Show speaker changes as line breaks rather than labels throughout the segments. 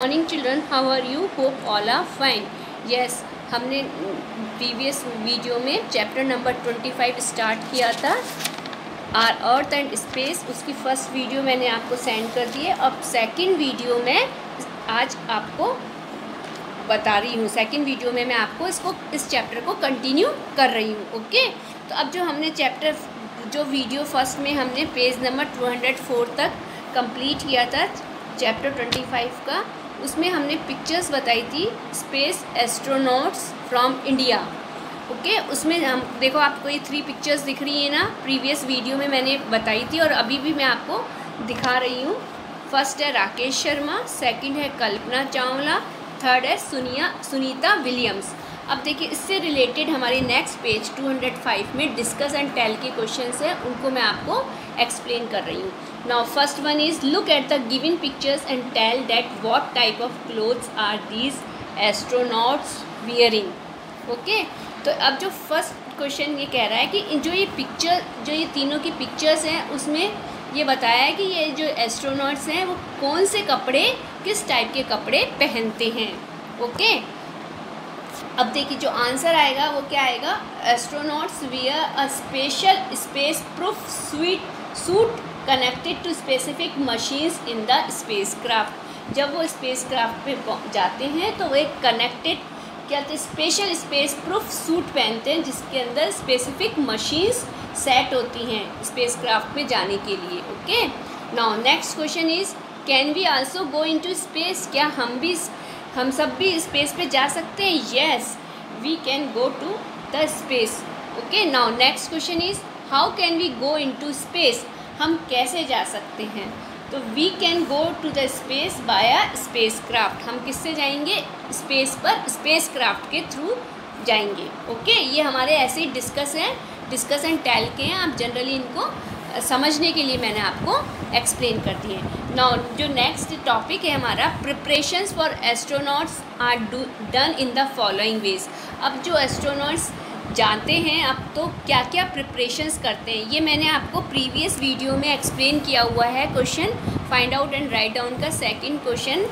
Morning children, how are you? Hope all are fine. Yes, हमने previous video में chapter number 25 start किया था, our earth and space. उसकी first video मैंने आपको सेंड कर दी है। अब सेकंड वीडियो में आज आपको बता रही हूँ। सेकंड वीडियो में मैं आपको इस चैप्टर को कंटिन्यू कर रही हूँ। ओके, तो अब जो हमने जो वीडियो फर्स्ट में हमने पेज नंबर 204 तक कंप्लीट किया था चैप्टर 25 का, उसमें हमने पिक्चर्स बताई थी space astronauts from India. Okay, उसमें हम देखो, आपको ये 3 पिक्चर्स दिख रही है ना, प्रीवियस वीडियो में मैंने बताई थी और अभी भी मैं आपको दिखा रही हूँ। फर्स्ट है राकेश शर्मा, सेकंड है कल्पना चावला, थर्ड है सुनीता विलियम्स। अब देखिए, इससे रिलेटेड हमारी नेक्स्ट पेज 205 में डिस्कस एंड टेल के क्वेश्चंस हैं, उनको मैं आपको एक्सप्लेन कर रही हूँ। Now first one is look at the given pictures and tell that what type of clothes are these astronauts wearing. Okay, तो अब जो फर्स्ट क्वेश्चन ये कह रहा है कि जो ये तीनों की पिक्चर्स हैं, उसमें ये बताया है कि ये जो एस्ट्रोनॉट्स हैं वो कौन से कपड़े, किस टाइप के कपड़े पहनते हैं। ओके, अब देखिए जो आंसर आएगा वो क्या आएगा, astronauts wear a special space proof suit connected to specific machines in the spacecraft. जब वो स्पेसक्राफ्ट पे जाते हैं तो वो एक कनेक्टेड क्या कहते हैं, स्पेशल स्पेस प्रूफ सूट पहनते हैं जिसके अंदर स्पेसिफिक मशीन्स सेट होती हैं स्पेसक्राफ्ट में जाने के लिए। Okay, now next question is can we also go into space? क्या हम सब भी स्पेस पे जा सकते हैं? Yes, we can go to the space. Okay, now next question is how can we go into space? हम कैसे जा सकते हैं? तो we can go to the space via spacecraft. हम किससे जाएंगे? स्पेस पर स्पेस क्राफ्ट के थ्रू जाएंगे। ओके, ये हमारे ऐसे ही डिस्कस एंड टेल के हैं। आप जनरली इनको समझने के लिए मैंने आपको एक्सप्लेन कर दिए। नाउ जो नेक्स्ट टॉपिक है हमारा, preparations for astronauts are done in the following ways. अब जो एस्ट्रोनॉट्स जानते हैं अब तो क्या क्या प्रिपरेशंस करते हैं, ये मैंने आपको प्रीवियस वीडियो में एक्सप्लेन किया हुआ है। Question find out and write down का सेकंड क्वेश्चन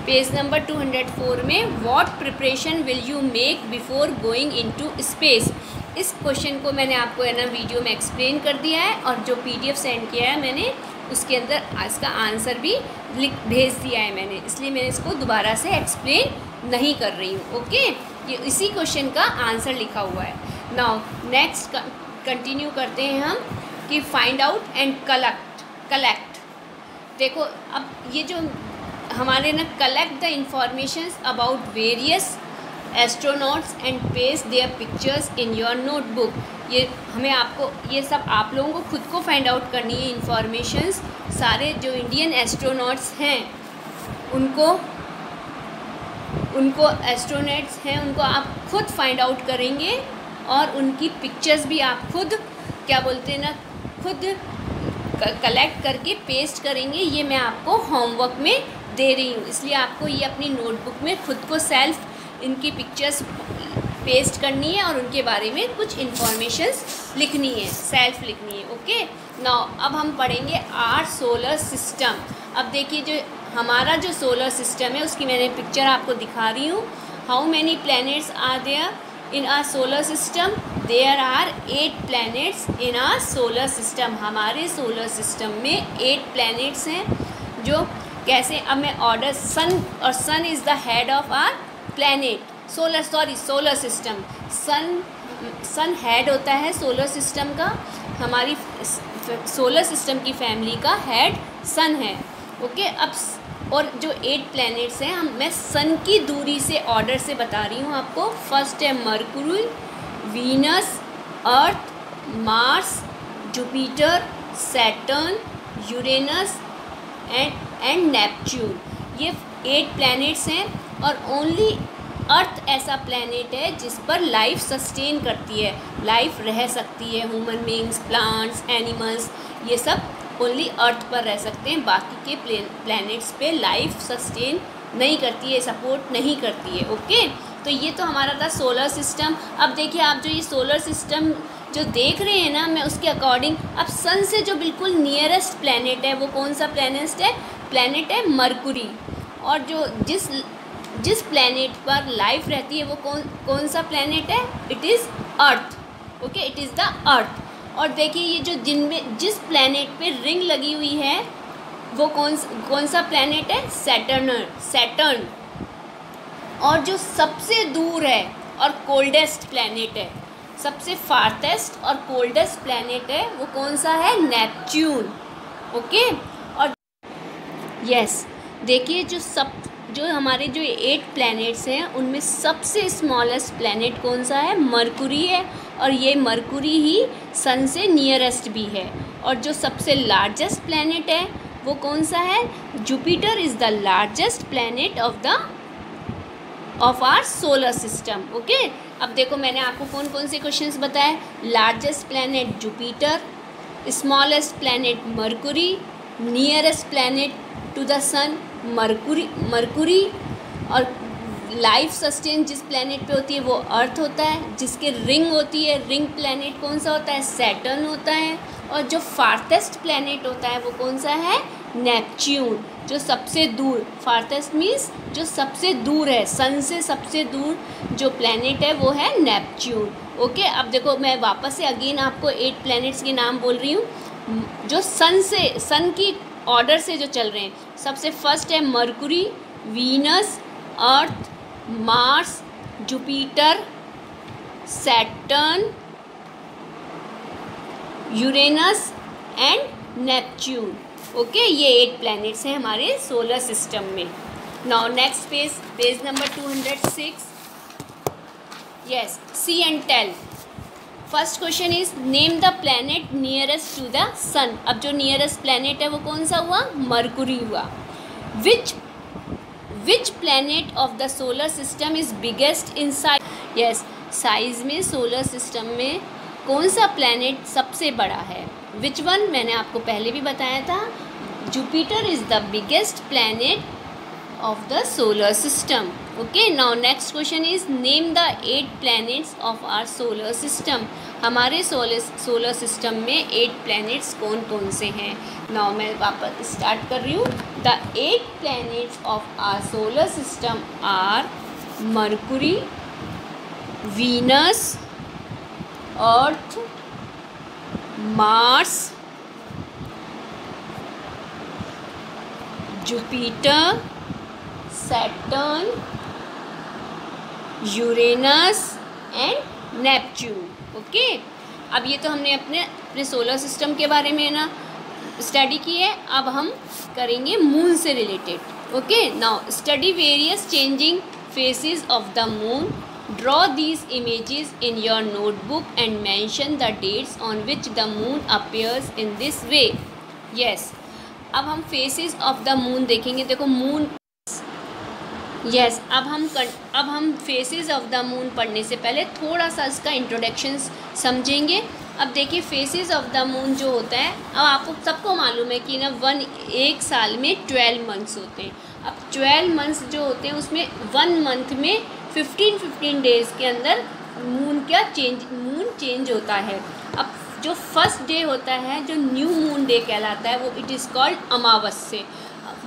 पेज नंबर 204 में, what preparation will you make before going into space. इस क्वेश्चन को मैंने आपको है ना वीडियो में एक्सप्लेन कर दिया है और जो PDF सेंड किया है मैंने, उसके अंदर इसका आंसर भी भेज दिया है मैंने, इसलिए मैंने इसको दोबारा से एक्सप्लेन नहीं कर रही हूँ। ओके, ये इसी क्वेश्चन का आंसर लिखा हुआ है। नाउ नेक्स्ट कंटिन्यू करते हैं हम कि फाइंड आउट एंड कलेक्ट। देखो, अब ये जो हमारे ना collect the informations about various astronauts and paste their pictures in your notebook. ये हमें आपको ये सब आप लोगों को खुद को फाइंड आउट करनी है इंफॉर्मेशंस। सारे जो इंडियन एस्ट्रोनॉट्स हैं उनको एस्ट्रोनॉट्स हैं उनको आप खुद फाइंड आउट करेंगे और उनकी पिक्चर्स भी आप खुद क्या बोलते हैं ना, खुद कलेक्ट करके पेस्ट करेंगे। ये मैं आपको होमवर्क में दे रही हूँ, इसलिए आपको ये अपनी नोटबुक में खुद को सेल्फ इनकी पिक्चर्स पेस्ट करनी है और उनके बारे में कुछ इन्फॉर्मेशंस लिखनी है, सेल्फ लिखनी है। ओके, नाउ अब हम पढ़ेंगे आर सोलर सिस्टम। अब देखिए, जो हमारा जो सोलर सिस्टम है उसकी मैंने पिक्चर आपको दिखा रही हूँ। How many planets are there in our solar system? There are 8 planets in our solar system. हमारे सोलर सिस्टम में 8 प्लैनेट्स हैं। जो कैसे, अब मैं order, sun is the head of our planet, solar system. Sun head होता है solar system का, हमारी सोलर सिस्टम की फैमिली का हेड सन है। ओके, अब और जो 8 प्लैनेट्स हैं मैं सन की दूरी से ऑर्डर से बता रही हूँ आपको। फर्स्ट है Mercury, Venus, Earth, Mars, Jupiter, Saturn, Uranus and Neptune. ये 8 प्लैनेट्स हैं और ओनली अर्थ ऐसा प्लैनेट है जिस पर लाइफ सस्टेन करती है, लाइफ रह सकती है। ह्यूमन बीइंग्स, प्लांट्स, एनिमल्स, ये सब ओनली अर्थ पर रह सकते हैं। बाकी के प्लैनेट्स पे लाइफ सस्टेन नहीं करती है, सपोर्ट नहीं करती है। ओके, तो ये तो हमारा था सोलर सिस्टम। अब देखिए, आप जो ये सोलर सिस्टम जो देख रहे हैं ना, मैं उसके अकॉर्डिंग अब सन से जो बिल्कुल नियरेस्ट प्लैनेट है वो कौन सा प्लैनेट है? मरकुरी। और जो जिस प्लैनेट पर लाइफ रहती है वो कौन सा प्लैनेट है? It is earth. Okay, it is the earth. और देखिए ये जो जिस प्लैनेट पे रिंग लगी हुई है वो कौन सा प्लैनेट है? सैटर्न। और जो सबसे दूर है और कोल्डेस्ट प्लैनेट है, सबसे फार्थेस्ट और कोल्डेस्ट प्लैनेट है, वो कौन सा है? नेपच्यून। ओके, और यस देखिए जो हमारे जो 8 प्लैनेट्स हैं उनमें सबसे स्मॉलेस्ट प्लैनेट कौन सा है? मरकुरी है। और ये मरकुरी ही सन से नियरेस्ट भी है। और जो सबसे लार्जेस्ट प्लैनेट है वो कौन सा है? Jupiter is the largest planet of our solar system. Okay, अब देखो मैंने आपको कौन कौन से क्वेश्चंस बताए। Largest planet Jupiter, smallest planet Mercury, nearest planet to the sun Mercury, और लाइफ सस्टेन जिस प्लैनेट पे होती है वो अर्थ होता है। जिसके रिंग होती है, रिंग प्लैनेट कौन सा होता है? सैटर्न होता है। और जो फार्थेस्ट प्लैनेट होता है वो कौन सा है? नेपच्यून। जो सबसे दूर, फार्थेस्ट मीन्स जो सबसे दूर है, सन से सबसे दूर जो प्लैनेट है वो है नेपच्यून। ओके, अब देखो मैं वापस से अगेन आपको 8 प्लैनेट्स के नाम बोल रही हूँ जो सन की ऑर्डर से जो चल रहे हैं। सबसे फर्स्ट है Mercury, Venus, Earth, Mars, Jupiter, Saturn, Uranus and Neptune. Okay, ये 8 प्लैनेट्स हैं हमारे सोलर सिस्टम में। Now next page number 206। Yes, see and tell. First question is name the planet nearest to the sun. अब जो nearest planet है वो कौन सा हुआ? मरकुरी हुआ। Which planet of the solar system is biggest in size? Yes, size में solar system में कौन सा प्लैनेट सबसे बड़ा है? Which one? मैंने आपको पहले भी बताया था, Jupiter is the biggest planet of the solar system. Okay, now next question is name the 8 planets of our solar system. हमारे सोलर सिस्टम में 8 प्लैनेट्स कौन कौन से हैं? नाउ मैं वापस स्टार्ट कर रही हूँ। The 8 planets of our solar system are Mercury, Venus, Earth, Mars, Jupiter, Saturn, Uranus and Neptune. Okay, अब ये तो हमने अपने सोलर सिस्टम के बारे में ना स्टडी की है। अब हम करेंगे मून से रिलेटेड। Okay, now study various changing phases of the moon. Draw these images in your notebook and mention the dates on which the moon appears in this way. Yes, अब हम फेसेस ऑफ द मून देखेंगे। देखो moon, yes, अब हम faces of the moon पढ़ने से पहले थोड़ा सा इसका इंट्रोडक्शन समझेंगे। अब देखिए फेसेस ऑफ द मून जो होता है, अब आपको सबको मालूम है कि ना एक साल में 12 मंथ्स होते हैं। अब 12 मंथ्स जो होते हैं उसमें 1 मंथ में 15 डेज़ के अंदर मून चेंज होता है। अब जो फर्स्ट डे होता है जो न्यू मून डे कहलाता है वो it is called Amavasya.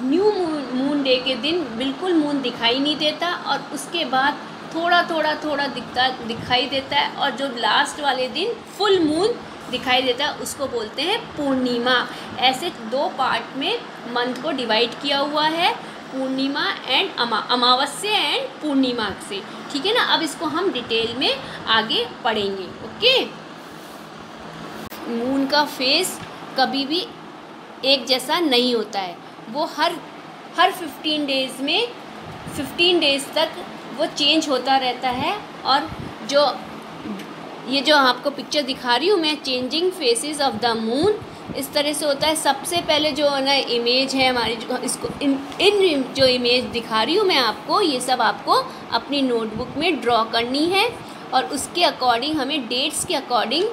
New moon day के दिन बिल्कुल मून दिखाई नहीं देता और उसके बाद थोड़ा दिखाई देता है, और जो लास्ट वाले दिन फुल मून दिखाई देता है उसको बोलते हैं पूर्णिमा। ऐसे 2 पार्ट में मंथ को डिवाइड किया हुआ है, पूर्णिमा एंड अमावस्या एंड पूर्णिमा से। ठीक है ना, अब इसको हम डिटेल में आगे पढ़ेंगे। ओके, मून का फेस कभी भी एक जैसा नहीं होता है, वो हर 15 डेज़ में 15 डेज़ तक वो चेंज होता रहता है। और जो आपको पिक्चर दिखा रही हूँ मैं, changing phases of the moon, इस तरह से होता है। सबसे पहले जो ना इमेज है हमारी, इसको इन जो इमेज दिखा रही हूँ मैं आपको, ये सब आपको अपनी नोटबुक में ड्रॉ करनी है और उसके अकॉर्डिंग हमें डेट्स के अकॉर्डिंग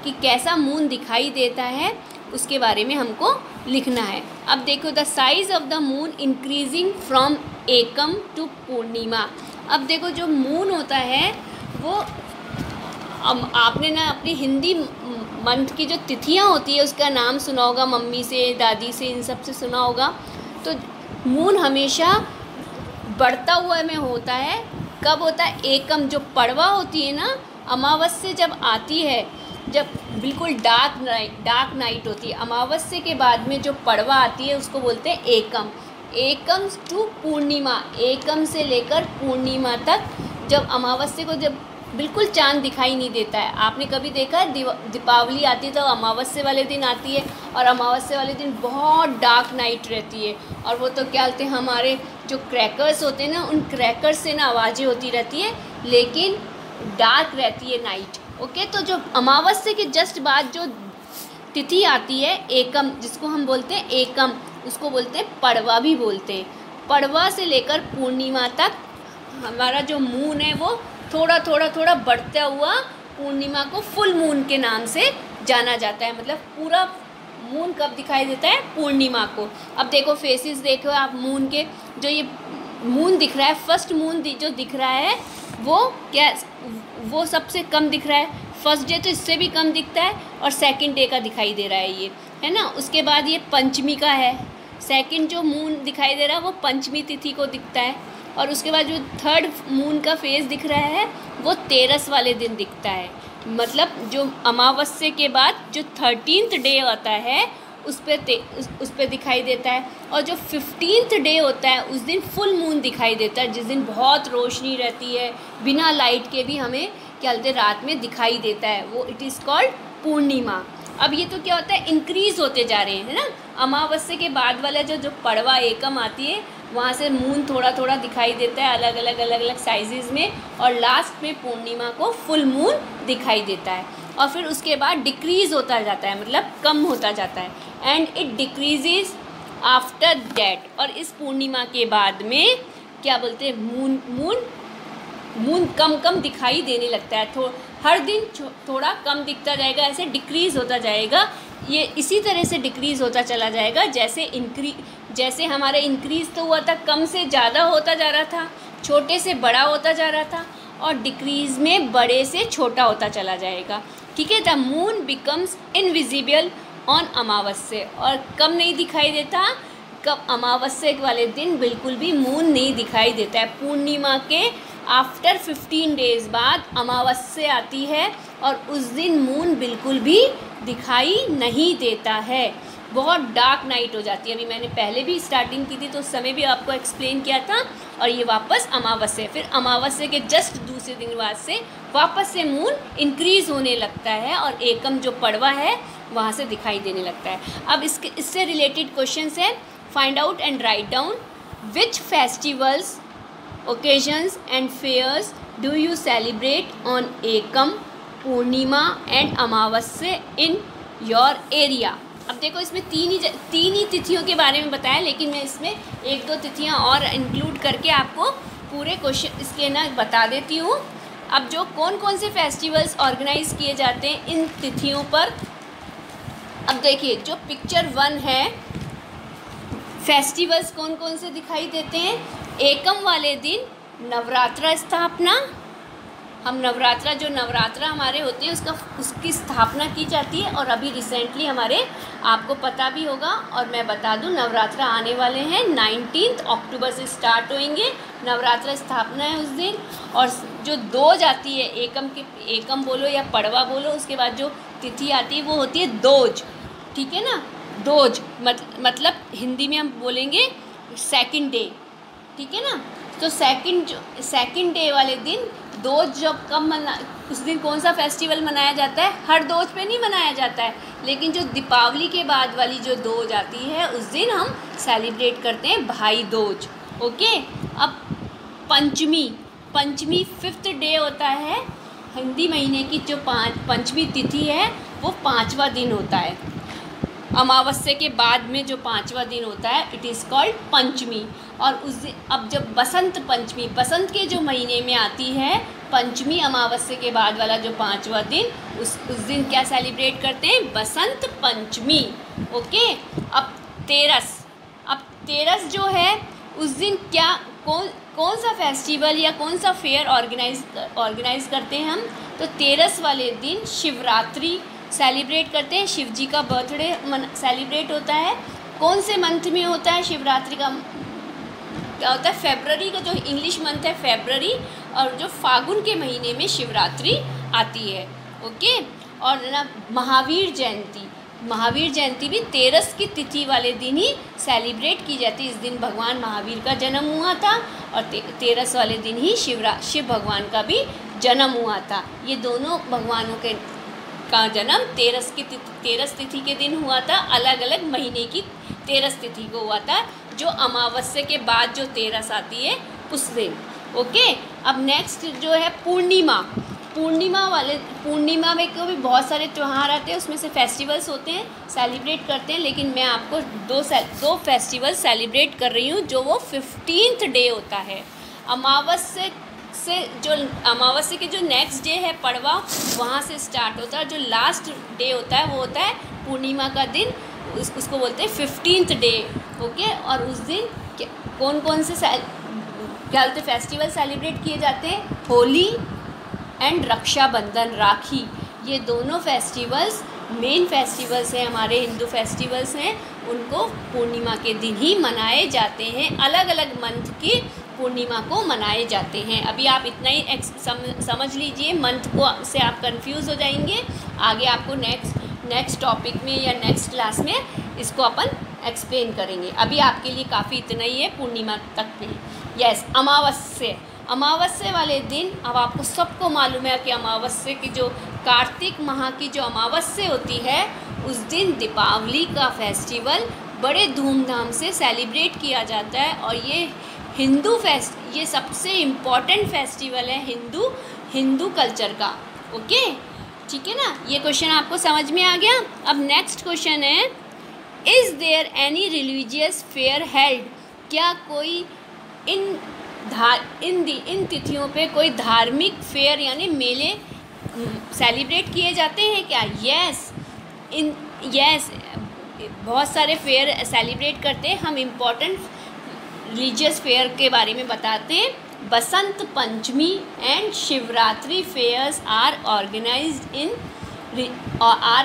कि कैसा मून दिखाई देता है उसके बारे में हमको लिखना है। अब देखो, the size of the moon increasing from Ekam to पूर्णिमा। अब देखो जो मून होता है वो, अब आपने ना अपनी हिंदी मंथ की जो तिथियां होती है उसका नाम सुना होगा, मम्मी से दादी से इन सब से सुना होगा। तो मून हमेशा बढ़ता हुआ में होता है। कब होता है? एकम, जो पड़वा होती है ना, अमावस्या जब आती है, जब बिल्कुल डार्क नाइट होती है, अमावस्या के बाद में जो पड़वा आती है उसको बोलते हैं एकम। एकम टू पूर्णिमा, एकम से लेकर पूर्णिमा तक, जब अमावस्या को जब बिल्कुल चांद दिखाई नहीं देता है। आपने कभी देखा है दीपावली आती है तो अमावस्या वाले दिन आती है, और अमावस्या वाले दिन बहुत डार्क नाइट रहती है, और वो तो क्या बोलते हैं, हमारे जो क्रैकर्स होते हैं ना, उन क्रैकर्स से ना आवाज़ें होती रहती है, लेकिन डार्क रहती है नाइट। ओके, तो जो अमावस्या के जस्ट बाद जो तिथि आती है एकम, जिसको हम बोलते हैं एकम, उसको बोलते हैं पड़वा भी बोलते हैं। पड़वा से लेकर पूर्णिमा तक हमारा जो मून है वो थोड़ा बढ़ता हुआ पूर्णिमा को फुल मून के नाम से जाना जाता है। मतलब पूरा मून कब दिखाई देता है? पूर्णिमा को। अब देखो फेसेस देखो आप मून के, जो ये मून दिख रहा है, फर्स्ट मून जो दिख रहा है वो क्या, वो सबसे कम दिख रहा है। फर्स्ट डे तो इससे भी कम दिखता है, और सेकंड डे का दिखाई दे रहा है ये, है ना। उसके बाद ये पंचमी का है, सेकंड जो मून दिखाई दे रहा है वो पंचमी तिथि को दिखता है, और उसके बाद जो थर्ड मून का फेस दिख रहा है वो 13 वाले दिन दिखता है। मतलब जो अमावस्या के बाद जो 13th डे आता है उस पर दिखाई देता है, और जो 15th डे होता है उस दिन फुल मून दिखाई देता है, जिस दिन बहुत रोशनी रहती है, बिना लाइट के भी हमें क्या बोलते हैं रात में दिखाई देता है, वो इट इज़ कॉल्ड पूर्णिमा। अब ये तो क्या होता है, इंक्रीज़ होते जा रहे हैं, है ना। अमावस्या के बाद वाला जो पड़वा एकम आती है वहाँ से मून थोड़ा दिखाई देता है अलग अलग साइजेज़ में, और लास्ट में पूर्णिमा को फुल मून दिखाई देता है, और फिर उसके बाद डिक्रीज़ होता जाता है, मतलब कम होता जाता है, and it decreases after that. और इस पूर्णिमा के बाद में क्या बोलते हैं, मून कम दिखाई देने लगता है, हर दिन थोड़ा कम दिखता जाएगा, ऐसे डिक्रीज़ होता जाएगा। ये इसी तरह से डिक्रीज़ होता चला जाएगा, जैसे हमारा इंक्रीज़ तो हुआ था, कम से ज़्यादा होता जा रहा था, छोटे से बड़ा होता जा रहा था, और डिक्रीज़ में बड़े से छोटा होता चला जाएगा। ठीक है, the moon becomes invisible on अमावस्या, और कब नहीं दिखाई देता, कब अमावस्या वाले दिन बिल्कुल भी मून नहीं दिखाई देता है। पूर्णिमा के आफ्टर 15 डेज़ बाद अमावस्या आती है, और उस दिन मून बिल्कुल भी दिखाई नहीं देता है, बहुत डार्क नाइट हो जाती है। अभी मैंने पहले भी स्टार्टिंग की थी तो उस समय भी आपको एक्सप्लेन किया था। और ये वापस अमावस्या, फिर अमावस्या के जस्ट दूसरे दिन बाद से वापस से मून इंक्रीज़ होने लगता है, और एकम जो पड़वा है वहाँ से दिखाई देने लगता है। अब इससे रिलेटेड क्वेश्चंस है, find out and write down which festivals, occasions and fairs do you celebrate on Ekam, Purnima and Amavasya in your area. अब देखो इसमें तीन ही तिथियों के बारे में बताया, लेकिन मैं इसमें एक दो तिथियां और इंक्लूड करके आपको पूरे क्वेश्चन इसके ना बता देती हूँ। अब जो कौन से फेस्टिवल्स ऑर्गेनाइज किए जाते हैं इन तिथियों पर, अब देखिए जो पिक्चर 1 है, फेस्टिवल्स कौन से दिखाई देते हैं। एकम वाले दिन नवरात्रा स्थापना, हम नवरात्रा हमारे होते हैं उसकी स्थापना की जाती है, और अभी रिसेंटली हमारे आपको पता भी होगा, और मैं बता दूं नवरात्रा आने वाले हैं 19 अक्टूबर से स्टार्ट होंगे, नवरात्रा स्थापना है उस दिन। और जो दोज आती है एकम बोलो या पड़वा बोलो, उसके बाद जो तिथि आती है वो होती है दोज, ठीक है ना। दोज मतलब हिंदी में हम बोलेंगे सेकंड डे, ठीक है ना। तो सेकंड डे वाले दिन दोज जब उस दिन कौन सा फेस्टिवल मनाया जाता है, हर दोज पे नहीं मनाया जाता है, लेकिन जो दीपावली के बाद वाली जो दोज आती है उस दिन हम सेलिब्रेट करते हैं भाई दोज। ओके, अब पंचमी 5th डे होता है, हिंदी महीने की जो पंचमी तिथि है वो 5वां दिन होता है, अमावस्या के बाद में जो 5वां दिन होता है इट इज़ कॉल्ड पंचमी। और उस दिन अब जब बसंत पंचमी, बसंत के जो महीने में आती है पंचमी, अमावस्या के बाद वाला जो 5वां दिन, उस दिन क्या सेलिब्रेट करते हैं, बसंत पंचमी। ओके, अब 13 जो है उस दिन क्या कौन सा फेस्टिवल या कौन सा फेयर ऑर्गेनाइज करते हैं हम, तो 13 वाले दिन शिवरात्रि सेलिब्रेट करते हैं, शिव जी का बर्थडे सेलिब्रेट होता है। कौन से मंथ में होता है शिवरात्रि का क्या होता है, फरवरी का जो इंग्लिश मंथ है फरवरी, और जो फागुन के महीने में शिवरात्रि आती है। ओके, और ना महावीर जयंती भी 13 की तिथि वाले दिन ही सेलिब्रेट की जाती है। इस दिन भगवान महावीर का जन्म हुआ था और 13 वाले दिन ही शिव भगवान का भी जन्म हुआ था। ये दोनों भगवानों का जन्म 13 तिथि के दिन हुआ था, अलग अलग महीने की 13 तिथि को हुआ था, जो अमावस्या के बाद जो 13 आती है उस दिन। ओके, अब नेक्स्ट जो है पूर्णिमा में को भी बहुत सारे त्यौहार आते हैं, उसमें से फेस्टिवल्स होते हैं, सेलिब्रेट करते हैं, लेकिन मैं आपको दो फेस्टिवल सेलिब्रेट कर रही हूँ, जो वो 15th डे होता है। अमावस्या के जो नेक्स्ट डे है पड़वा, वहाँ से स्टार्ट होता है। जो लास्ट डे होता है वो होता है पूर्णिमा का दिन, उसको बोलते हैं 15th डे। ओके, और उस दिन कौन से क्या बोलते फेस्टिवल सेलिब्रेट किए जाते हैं, होली एंड रक्षाबंधन, राखी। ये दोनों फेस्टिवल्स मेन फेस्टिवल्स हैं, हमारे हिंदू फेस्टिवल्स हैं, उनको पूर्णिमा के दिन ही मनाए जाते हैं। अलग अलग मंथ की पूर्णिमा को मनाए जाते हैं। अभी आप इतना ही समझ लीजिए, मंथ को से आप कंफ्यूज हो जाएंगे। आगे आपको नेक्स्ट टॉपिक में या नेक्स्ट क्लास में इसको अपन एक्सप्लेन करेंगे। अभी आपके लिए काफ़ी इतना ही है पूर्णिमा तक में। यस, अमावस्या वाले दिन, अब आपको सबको मालूम है कि अमावस्या की जो कार्तिक माह की जो अमावस्या होती है, उस दिन दीपावली का फेस्टिवल बड़े धूमधाम से सेलिब्रेट किया जाता है। और ये ये सबसे इम्पॉर्टेंट फेस्टिवल है हिंदू कल्चर का। ओके, ठीक है ना, ये क्वेश्चन आपको समझ में आ गया। अब नेक्स्ट क्वेश्चन है, is there any religious fair held, क्या कोई इन तिथियों पे कोई धार्मिक फेयर यानी मेले सेलिब्रेट किए जाते हैं क्या? यस, बहुत सारे फेयर सेलिब्रेट करते हैं। हम इम्पोर्टेंट रिलीजियस फेयर के बारे में बताते हैं। Basant Panchami and Shivratri fairs are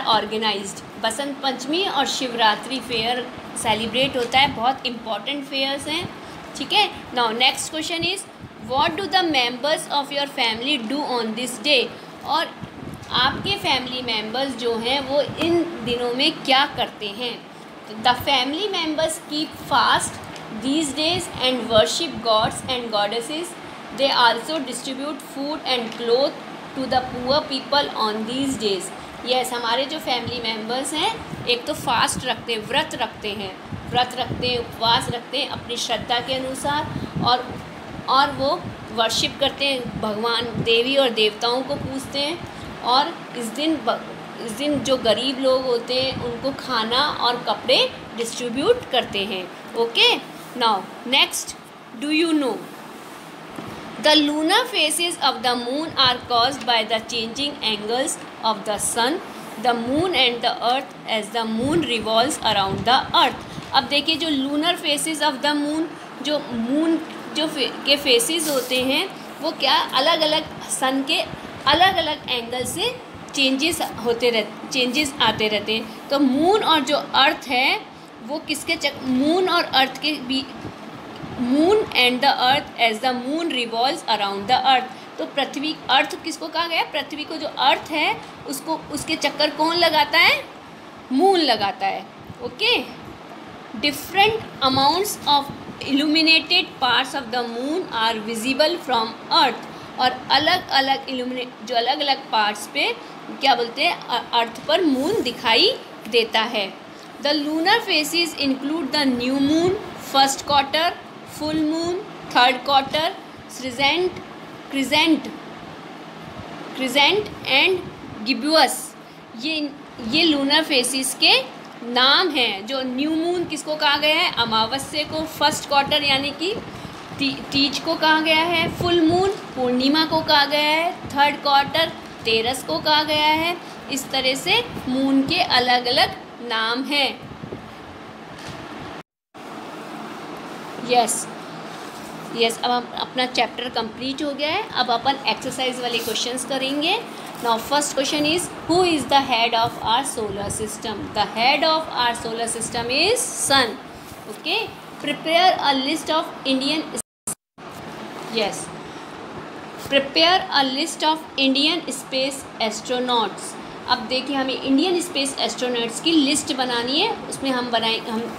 organised. Basant Panchami और शिवरात्रि फेयर सेलिब्रेट होता है, बहुत इम्पॉर्टेंट फेयर्स हैं। ठीक है, now next question is, what do the members of your family do on this day? और आपके फैमिली मेंबर्स जो हैं वो इन दिनों में क्या करते हैं? The family members keep fast these days and worship gods and goddesses. They also distribute food and clothes to the poor people on these days. Yes, हमारे जो फैमिली मेम्बर्स हैं, एक तो फास्ट रखते हैं, व्रत रखते हैं, उपवास रखते हैं अपनी श्रद्धा के अनुसार, और वो वर्शिप करते हैं, भगवान देवी और देवताओं को पूजते हैं। और इस दिन जो गरीब लोग होते हैं उनको खाना और कपड़े डिस्ट्रीब्यूट करते हैं। Okay, now next, do you know the lunar phases of the moon are caused by the changing angles of the sun, the moon and the earth as the moon revolves around the earth. अब देखिए, जो lunar faces of the moon, जो moon के faces होते हैं वो क्या अलग अलग सन के अलग अलग एंगल से चेंजेस आते रहते हैं। तो मून और जो अर्थ है वो मून और अर्थ के moon and the earth as the moon revolves around the earth. तो पृथ्वी, अर्थ किसको कहा गया? पृथ्वी को जो अर्थ है उसके चक्कर कौन लगाता है? मून लगाता है। Okay, different amounts of illuminated parts of the moon are visible from earth. और अलग अलग पार्ट्स पे क्या बोलते हैं, अर्थ पर मून दिखाई देता है। The lunar phases include the new moon, first quarter, full moon, third quarter, crescent and gibbous। ये लूनर फेसिस के नाम हैं। जो न्यू मून किसको कहा गया है? अमावस्या को। फर्स्ट क्वार्टर यानी कि तीज को कहा गया है। फुल मून पूर्णिमा को कहा गया है। थर्ड क्वार्टर 13 को कहा गया है। इस तरह से मून के अलग अलग नाम है। यस, अब हम अपना चैप्टर कंप्लीट हो गया है। अब अपन एक्सरसाइज वाले क्वेश्चंस करेंगे। Now first question is, who is the head of our solar system? The head of our solar system is sun. Okay, prepare a list of Indian, yes, prepare a list of Indian space astronauts. अब देखिए हमें Indian space astronauts की list बनानी है। उसमें हम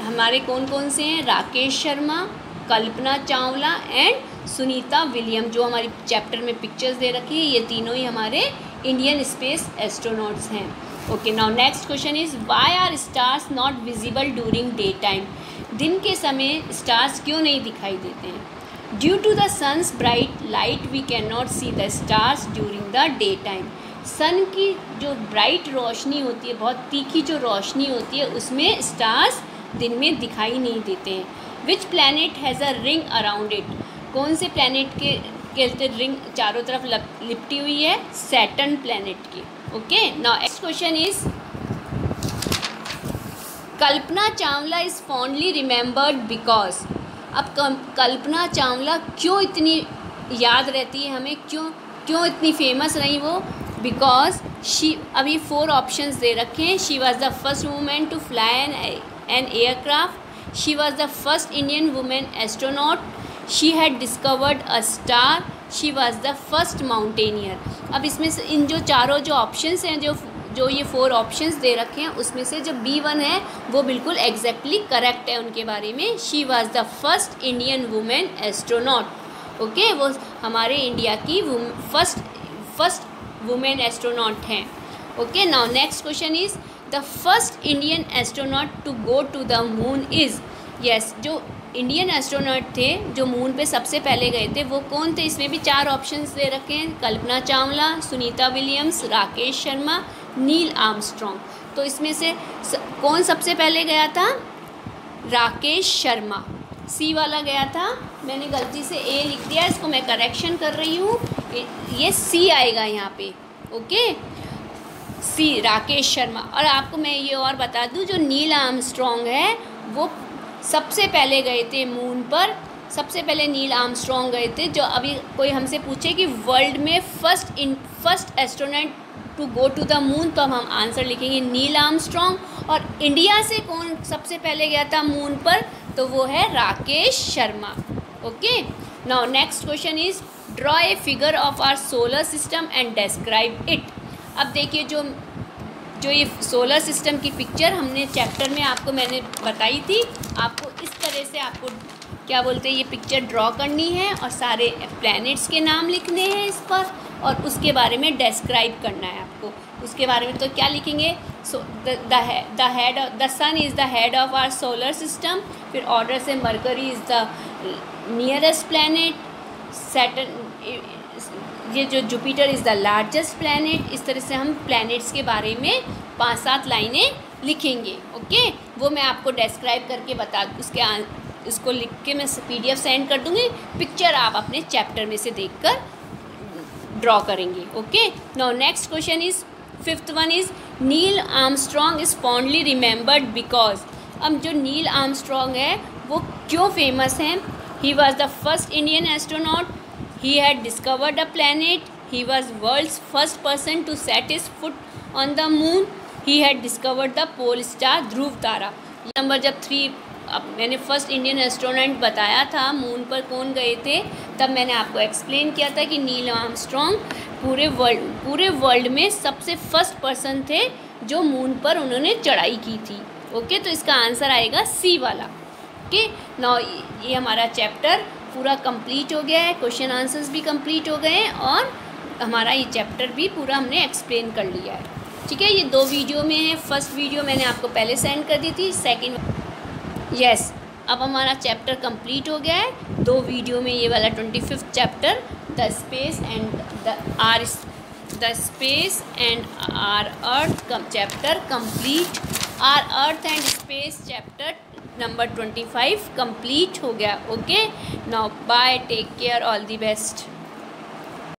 हमारे कौन कौन से हैं, राकेश शर्मा, कल्पना चावला एंड सुनीता विलियम, जो हमारी चैप्टर में पिक्चर्स दे रखी है, ये तीनों ही हमारे इंडियन स्पेस एस्ट्रोनॉट्स हैं। Okay, now next question is why are stars not visible during day time. दिन के समय स्टार्स क्यों नहीं दिखाई देते हैं? Due to the sun's bright light we can not see the stars during the day time. Sun की जो ब्राइट रोशनी होती है, बहुत तीखी जो रोशनी होती है, उसमें स्टार्स दिन में दिखाई नहीं देते हैं। Which planet has a ring around it. कौन से प्लैनेट के रिंग चारों तरफ लिपटी हुई है? सैटर्न प्लैनेट की। Okay, now next question is Kalpana Chawla is fondly remembered because. अब कल्पना चावला क्यों इतनी याद रहती है हमें, क्यों इतनी फेमस रही वो? बिकॉज शी, अभी 4 ऑप्शंस दे रखे हैं। She was the first women to fly an aircraft, she was the first Indian women astronaut, she had discovered a star, she was the first mountaineer. अब इसमें से इन जो चारों जो ऑप्शंस हैं, जो ये 4 ऑप्शंस दे रखे हैं, उसमें से जो B1 है वो बिल्कुल एग्जैक्टली करेक्ट है उनके बारे में। She was the first Indian women astronaut. Okay, वो हमारे इंडिया की फर्स्ट वुमेन एस्ट्रोनॉट हैं। Okay, now next question is the first Indian astronaut to go to the moon is. Yes, जो इंडियन एस्ट्रोनॉट थे जो मून पे सबसे पहले गए थे वो कौन थे? इसमें भी 4 ऑप्शंस दे रखे हैं, Kalpana Chawla, Sunita Williams, Rakesh Sharma, Neil Armstrong. तो इसमें से कौन सबसे पहले गया था? राकेश शर्मा। सी वाला गया था, मैंने गलती से ए लिख दिया, इसको मैं करेक्शन कर रही हूँ, ये सी आएगा यहाँ पे। ओके, सी राकेश शर्मा। और आपको मैं ये और बता दूँ, जो नील आर्मस्ट्रॉन्ग है वो सबसे पहले गए थे मून पर। सबसे पहले नील आर्मस्ट्रॉन्ग गए थे। जो अभी कोई हमसे पूछे कि वर्ल्ड में first astronaut to go to the moon, तो हम आंसर लिखेंगे नील आर्मस्ट्रॉन्ग। और इंडिया से कौन सबसे पहले गया था मून पर? तो वो है Rakesh Sharma. Okay, now next question is draw a figure of our solar system and describe it. अब देखिए जो ये सोलर सिस्टम की पिक्चर हमने चैप्टर में आपको मैंने बताई थी, आपको इस तरह से आपको क्या बोलते हैं ये पिक्चर ड्रॉ करनी है और सारे प्लैनेट्स के नाम लिखने हैं इस पर, और उसके बारे में डिस्क्राइब करना है आपको। उसके बारे में तो क्या लिखेंगे? So the sun is the head of our solar system. फिर ऑर्डर से Mercury is the nearest planet, Saturn, ये जो Jupiter is the largest planet. इस तरह से हम प्लैनेट्स के बारे में 5-7 लाइनें लिखेंगे। ओके, वो मैं आपको डिस्क्राइब करके उसको लिख के मैं PDF सेंड कर दूँगी। पिक्चर आप अपने चैप्टर में से देखकर ड्रॉ करेंगे। Okay, now next question is 5th one is Neil Armstrong is fondly remembered because. अब जो नील आर्मस्ट्रॉन्ग है वो क्यों फेमस हैं? He was the first Indian astronaut, he had discovered a planet, he was world's first person to set his foot on the moon, he had discovered the pole star Dhruv Tara. Number जब 3 अब मैंने first Indian astronaut बताया था moon पर कौन गए थे, तब मैंने आपको एक्सप्लेन किया था कि नील आर्मस्ट्रॉन्ग पूरे वर्ल्ड में सबसे फर्स्ट पर्सन थे जो मून पर उन्होंने चढ़ाई की थी। ओके, तो इसका आंसर आएगा सी वाला। ओके, नाउ ये हमारा चैप्टर पूरा कंप्लीट हो गया है, क्वेश्चन आंसर्स भी कंप्लीट हो गए हैं और हमारा ये चैप्टर भी पूरा हमने एक्सप्लेन कर लिया है। ठीक है, ये 2 वीडियो में है। फर्स्ट वीडियो मैंने आपको पहले सेंड कर दी थी, सेकंड यस। अब हमारा चैप्टर कंप्लीट हो गया है 2 वीडियो में। ये वाला 25th chapter the space and our earth chapter complete, our earth and space chapter number 25 complete हो गया। Okay, now bye, take care, all the best.